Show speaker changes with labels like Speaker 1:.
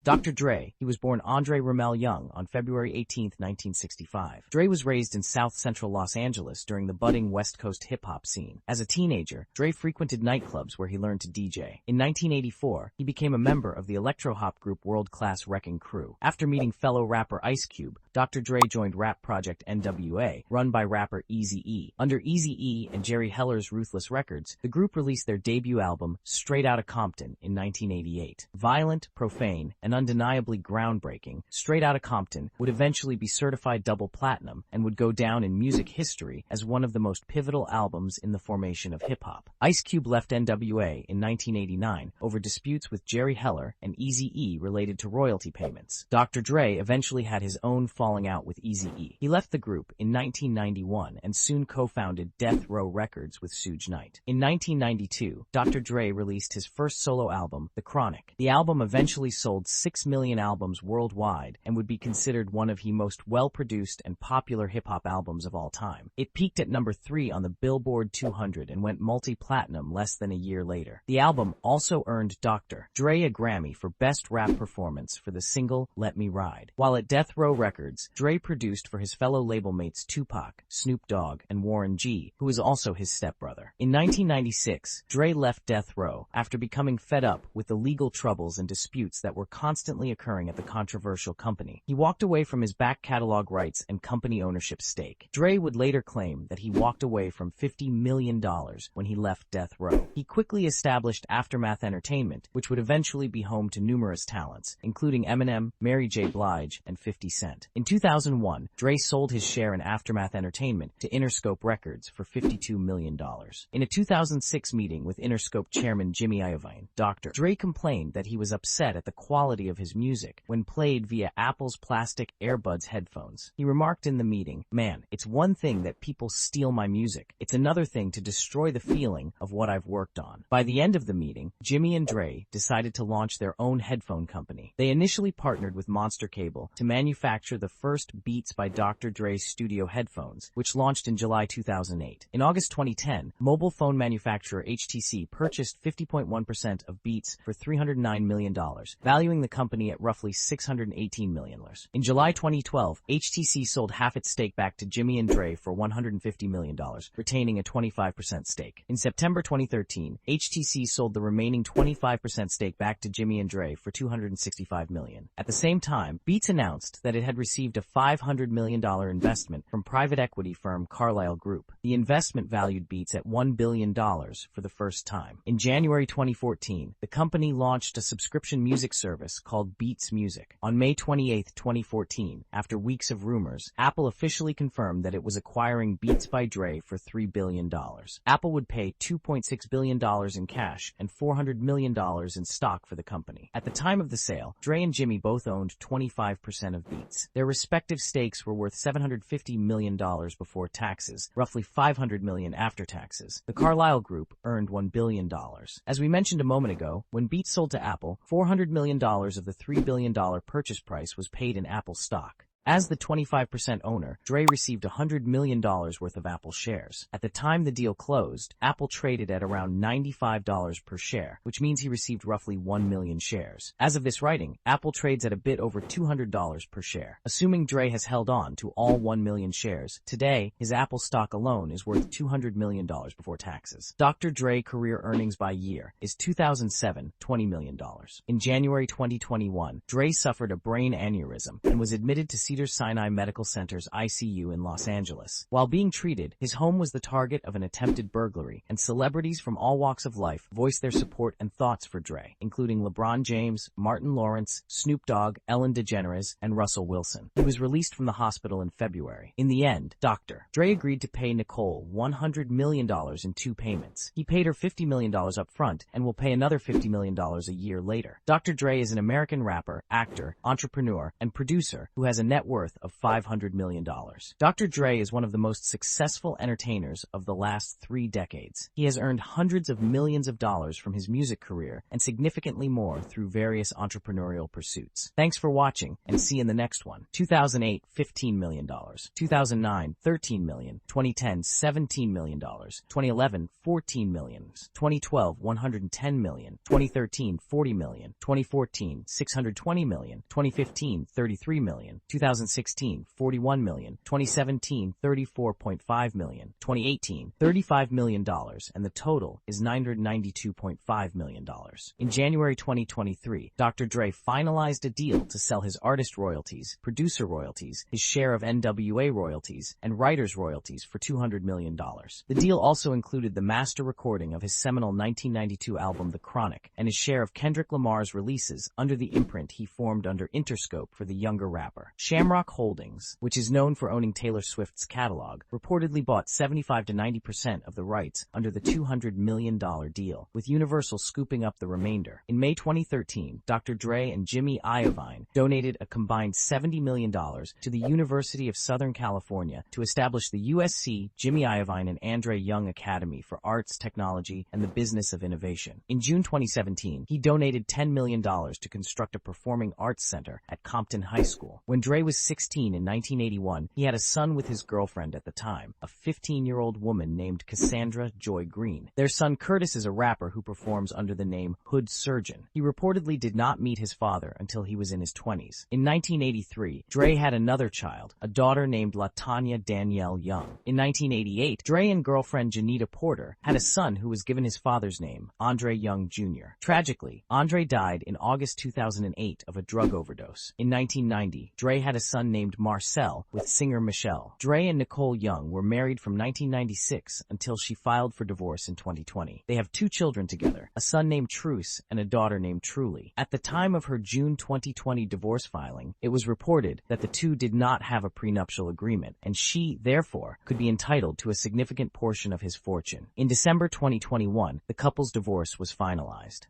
Speaker 1: Dr. Dre, he was born Andre Ramel Young on February 18, 1965. Dre was raised in South Central Los Angeles during the budding West Coast hip-hop scene. As a teenager, Dre frequented nightclubs where he learned to DJ. In 1984, he became a member of the electro-hop group World Class Wrecking Crew. After meeting fellow rapper Ice Cube, Dr. Dre joined rap project NWA, run by rapper Eazy-E. Under Eazy-E and Jerry Heller's Ruthless Records, the group released their debut album, Straight Outta Compton, in 1988. Violent, profane, and undeniably groundbreaking, Straight Outta Compton would eventually be certified double platinum and would go down in music history as one of the most pivotal albums in the formation of hip-hop. Ice Cube left NWA in 1989 over disputes with Jerry Heller and Eazy-E related to royalty payments. Dr. Dre eventually had his own falling out with Eazy-E. He left the group in 1991 and soon co-founded Death Row Records with Suge Knight. In 1992, Dr. Dre released his first solo album, The Chronic. The album eventually sold 6 million albums worldwide and would be considered one of the most well-produced and popular hip-hop albums of all time. It peaked at number 3 on the Billboard 200 and went multi-platinum less than a year later. The album also earned Dr. Dre a Grammy for Best Rap Performance for the single Let Me Ride. While at Death Row Records, Dre produced for his fellow label mates Tupac, Snoop Dogg, and Warren G, who is also his stepbrother. In 1996, Dre left Death Row after becoming fed up with the legal troubles and disputes that were constantly occurring at the controversial company. He walked away from his back catalog rights and company ownership stake. Dre would later claim that he walked away from $50 million when he left Death Row. He quickly established Aftermath Entertainment, which would eventually be home to numerous talents, including Eminem, Mary J. Blige, and 50 Cent. In 2001, Dre sold his share in Aftermath Entertainment to Interscope Records for $52 million. In a 2006 meeting with Interscope chairman Jimmy Iovine, Dr. Dre complained that he was upset at the quality of his music when played via Apple's plastic AirBuds headphones. He remarked in the meeting, "Man, it's one thing that people steal my music. It's another thing to destroy the feeling of what I've worked on." By the end of the meeting, Jimmy and Dre decided to launch their own headphone company. They initially partnered with Monster Cable to manufacture the first Beats by Dr. Dre studio headphones, which launched in July 2008. In August 2010, mobile phone manufacturer HTC purchased 50.1% of Beats for $309 million, valuing the company at roughly $618 million. In July 2012, HTC sold half its stake back to Jimmy and Dre for $150 million, retaining a 25% stake. In September 2013, HTC sold the remaining 25% stake back to Jimmy and Dre for $265 million. At the same time, Beats announced that it had received a $500 million investment from private equity firm Carlyle Group. The investment valued Beats at $1 billion for the first time. In January 2014, the company launched a subscription music service called Beats Music. On May 28, 2014, after weeks of rumors, Apple officially confirmed that it was acquiring Beats by Dre for $3 billion. Apple would pay $2.6 billion in cash and $400 million in stock for the company. At the time of the sale, Dre and Jimmy both owned 25% of Beats. Their respective stakes were worth $750 million before taxes, roughly $500 million after taxes. The Carlyle Group earned $1 billion. As we mentioned a moment ago, when Beats sold to Apple, $400 million of the $3 billion purchase price was paid in Apple stock. As the 25% owner, Dre received $100 million worth of Apple shares. At the time the deal closed, Apple traded at around $95 per share, which means he received roughly 1 million shares. As of this writing, Apple trades at a bit over $200 per share. Assuming Dre has held on to all 1 million shares, today, his Apple stock alone is worth $200 million before taxes. Dr. Dre career earnings by year is 2007, $20 million. In January 2021, Dre suffered a brain aneurysm and was admitted to Cedars-Sinai Medical Center's ICU in Los Angeles. While being treated, his home was the target of an attempted burglary, and celebrities from all walks of life voiced their support and thoughts for Dre, including LeBron James, Martin Lawrence, Snoop Dogg, Ellen DeGeneres, and Russell Wilson. He was released from the hospital in February. In the end, Dr. Dre agreed to pay Nicole $100 million in 2 payments. He paid her $50 million up front and will pay another $50 million a year later. Dr. Dre is an American rapper, actor, entrepreneur, and producer who has a net net worth of $500 million. Dr. Dre is one of the most successful entertainers of the last 3 decades. He has earned hundreds of millions of dollars from his music career and significantly more through various entrepreneurial pursuits. Thanks for watching, and see you in the next one. 2008, $15 million. 2009, $13 million. 2010, $17 million. 2011, $14 million. 2012, $110 million. 2013, $40 million. 2014, $620 million. 2015, $33 million. 2016, $41 million. 2017, $34.5 million. 2018, $35 million, and the total is $992.5 million. In January 2023, Dr. Dre finalized a deal to sell his artist royalties, producer royalties, his share of NWA royalties, and writers' royalties for $200 million. The deal also included the master recording of his seminal 1992 album The Chronic, and his share of Kendrick Lamar's releases under the imprint he formed under Interscope for the younger rapper. Shamrock Holdings, which is known for owning Taylor Swift's catalog, reportedly bought 75 to 90% of the rights under the $200 million deal, with Universal scooping up the remainder. In May 2013, Dr. Dre and Jimmy Iovine donated a combined $70 million to the University of Southern California to establish the USC Jimmy Iovine and Andre Young Academy for Arts, Technology, and the Business of Innovation. In June 2017, he donated $10 million to construct a performing arts center at Compton High School. When Dre was 16 in 1981, he had a son with his girlfriend at the time, a 15-year-old woman named Cassandra Joy Green. Their son Curtis is a rapper who performs under the name Hood Surgeon. He reportedly did not meet his father until he was in his 20s. In 1983, Dre had another child, a daughter named LaTanya Danielle Young. In 1988, Dre and girlfriend Janita Porter had a son who was given his father's name, Andre Young Jr. Tragically, Andre died in August 2008 of a drug overdose. In 1990, Dre had a son named Marcel with singer Michelle. Dre and Nicole Young were married from 1996 until she filed for divorce in 2020. They have 2 children together, a son named Truce and a daughter named Truly. At the time of her June 2020 divorce filing, it was reported that the two did not have a prenuptial agreement, and she, therefore, could be entitled to a significant portion of his fortune. In December 2021, the couple's divorce was finalized.